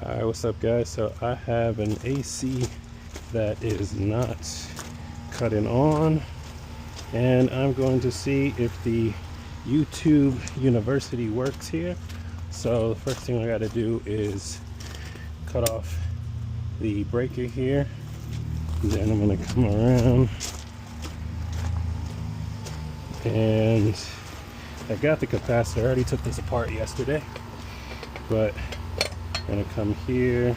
Alright, what's up guys? So I have an AC that is not cutting on, and I'm going to see if the YouTube University works here. So the first thing I got to do is cut off the breaker here, then I'm going to come around, and I got the capacitor. I already took this apart yesterday, but I'm going to come here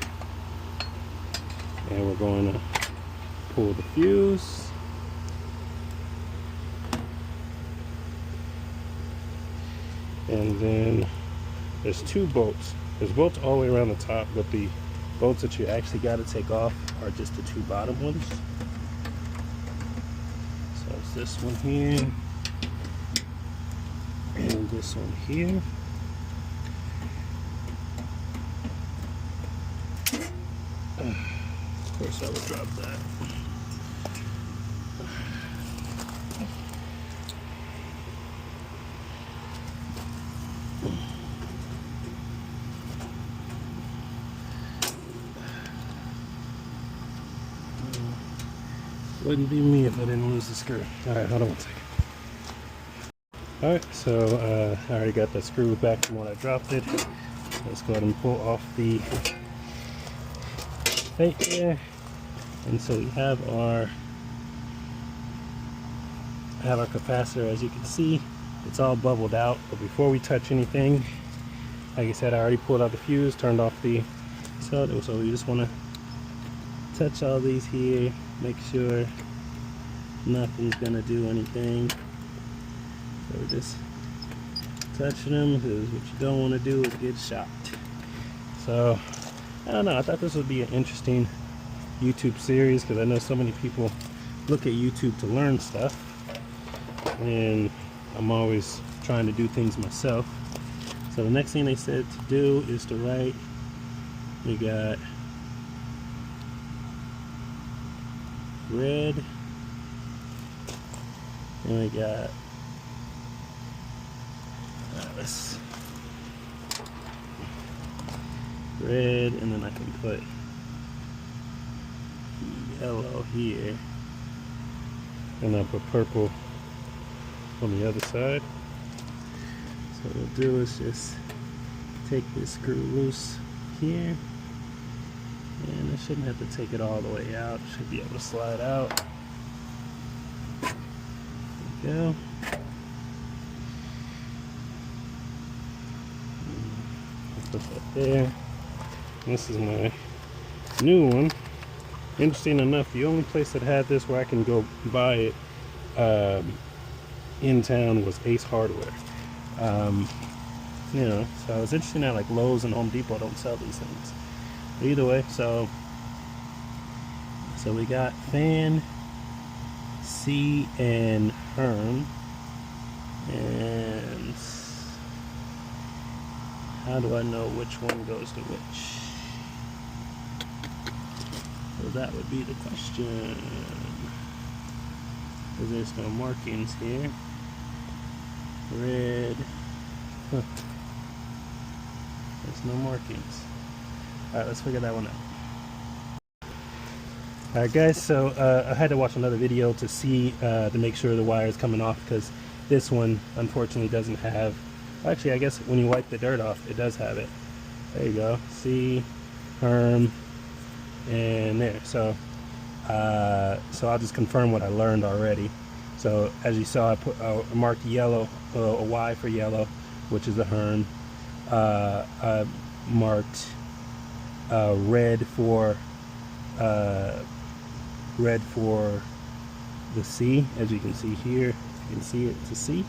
and we're going to pull the fuse. And then there's two bolts. There's bolts all the way around the top, but the bolts that you actually got to take off are just the two bottom ones. So it's this one here and this one here. Of course I would drop that. Wouldn't be me if I didn't lose the screw. Alright, hold on 1 second. Alright, so I already got the screw back from when I dropped it. So let's go ahead and pull off the plate there. And so we have our capacitor. As you can see, it's all bubbled out. But before we touch anything, like I said, I already pulled out the fuse, turned off the solder. So we just want to touch all these here, make sure nothing's gonna do anything. So we're just touching them, because what you don't want to do is get shocked. So I don't know, I thought this would be an interesting YouTube series, because I know so many people look at YouTube to learn stuff, and I'm always trying to do things myself. So the next thing they said to do is to write, we got red, and we got this red, and then I can put yellow here, and I'll put purple on the other side. So what we'll do is just take this screw loose here, and I shouldn't have to take it all the way out. Should be able to slide out. There we go. Put that there. This is my new one. Interesting enough, the only place that had this where I can go buy it in town was Ace Hardware. You know, so it's interesting that like Lowe's and Home Depot don't sell these things. But either way, so we got fan, C, and Herm, and how do I know which one goes to which? So that would be the question, because there's no markings here. Red, huh. There's no markings. Alright, let's figure that one out. Alright guys, so I had to watch another video to see, to make sure the wire is coming off, because this one unfortunately doesn't have, actually I guess when you wipe the dirt off, it does have it. There you go, C, Herm, and there. So I'll just confirm what I learned already. So as you saw, I marked yellow, a Y for yellow, which is the Herm. I marked red for the C, as you can see here. You can see it's a C,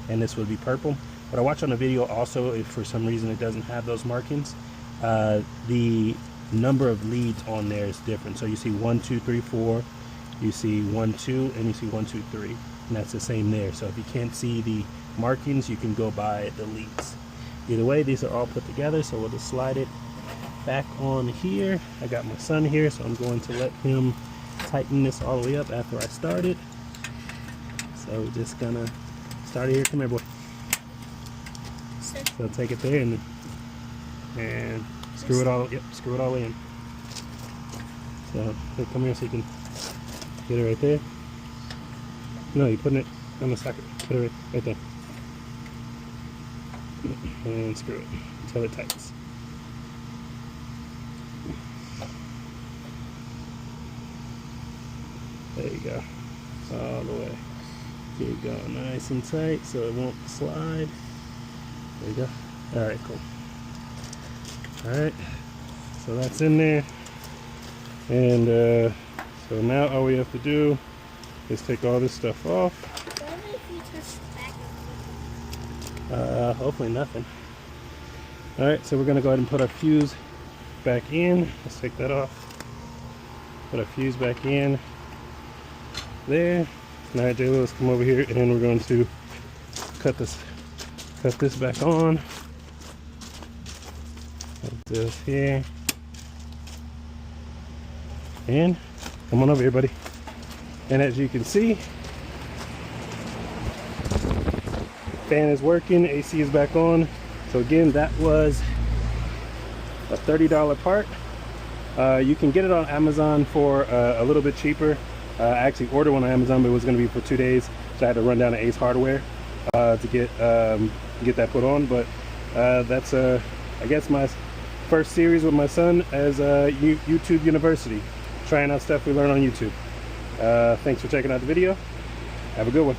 and this would be purple. But I watched on the video also, if for some reason it doesn't have those markings, the number of leads on there is different. So you see 1, 2, 3, 4, you see 1, 2, and you see 1, 2, 3, and that's the same there. So if you can't see the markings, you can go by the leads. Either way, these are all put together, so we'll just slide it back on here. I got my son here, so I'm going to let him tighten this all the way up after I start it. So we're just gonna start it here. Come here, boy. So take it there and Screw it all. Yep, screw it all in. So here, come here so you can get it right there. No, you're putting it on the socket. Put it right there. And screw it until it tightens. There you go. All the way. Here you go. Nice and tight so it won't slide. There you go. Alright, cool. Alright. So that's in there. And so now all we have to do is take all this stuff off. What if you touch the back? Hopefully nothing. Alright, so we're going to go ahead and put our fuse back in. Let's take that off. Put our fuse back in. There. Alright, J-Lo, let's come over here and then we're going to cut this back on. Like this here. And come on over here, buddy. And as you can see, fan is working, AC is back on. So again, that was a $30 part. You can get it on Amazon for a little bit cheaper. I actually ordered one on Amazon, but it was going to be for 2 days, so I had to run down to Ace Hardware to get that put on. But that's I guess my first series with my son as YouTube University, trying out stuff we learn on YouTube. Thanks for checking out the video. Have a good one.